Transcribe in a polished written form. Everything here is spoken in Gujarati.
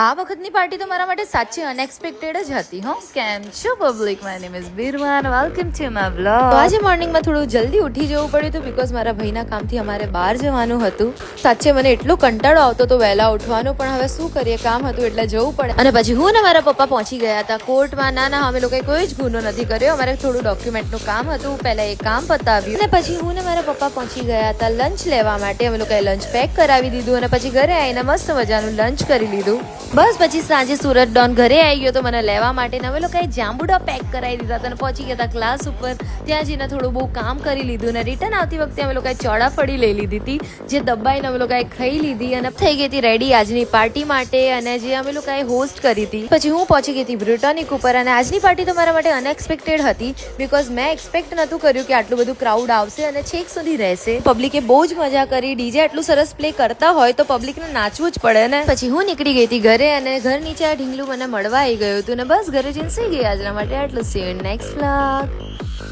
આ વખતની પાર્ટી તો મારા માટે સાચી અનએક્સપેક્ટેડ જ હતી. હો કેમ છો public? My name is Birvan, welcome to my vlog. તો આજે મોર્નિંગમાં થોડું જલ્દી ઉઠી જવું પડ્યું હતું બીકોઝ મારા ભાઈના કામથી અમારે બહાર જવાનું હતું. સાચે મને એટલો કંટાળો આવતો તો વહેલા ઉઠવાનો, પણ હવે શું કરીએ, કામ હતું એટલે જવું પડે. અને પછી હું ને મારા પપ્પા પહોંચી ગયા હતા કોર્ટમાં. ના અમે લોકોએ કોઈ જ ગુનો નથી કર્યો, અમારે થોડું ડોક્યુમેન્ટનું કામ હતું, પહેલા એ કામ પતાવ્યું અને પછી હું ને મારા પપ્પા પહોંચી ગયા હતા લંચ લેવા માટે. અમે લોકોએ લંચ પેક કરાવી દીધું અને પછી ઘરે આવીને મસ્ત મજાનું લંચ કરી લીધું. બસ પછી સાંજે સુરત ડોન ઘરે આવી ગયો તો મને લેવા માટે. અમે લોકોએ જાંબુડા પેક કરાવી દીધા હતા અને પહોંચી ગયા હતા ક્લાસ ઉપર. ત્યાં જઈને થોડું બહુ કામ કરી લીધું અને રિટર્ન આવતી વખતે અમે લોકોએ ચોળાફળી લઈ લીધી હતી, જે દબાઈને અમે લોકોએ ખાઈ લીધી અને થઈ ગઈ હતી રેડી આજની પાર્ટી માટે, અને જે અમે લોકોએ હોસ્ટ કરી હતી. પછી હું પહોંચી ગઈ હતી બ્રુટોનિક ઉપર અને આજની પાર્ટી તો મારા માટે અનએક્સપેક્ટેડ હતી બીકોઝ મેં એક્સપેક્ટ નહોતું કર્યું કે આટલું બધું ક્રાઉડ આવશે અને છેક સુધી રહેશે. પબ્લિકે બહુ જ મજા કરી. ડીજે આટલું સરસ પ્લે કરતા હોય તો પબ્લિકને નાચવું જ પડે ને. પછી હું નીકળી ગઈ હતી ઘરે અને ઘર નીચે આ ઢીંગલું મને મળવા આવી ગયું હતું ને બસ ઘરે જઈને સુઈ ગઈ. આજના માટે આટલું. C you in next vlog.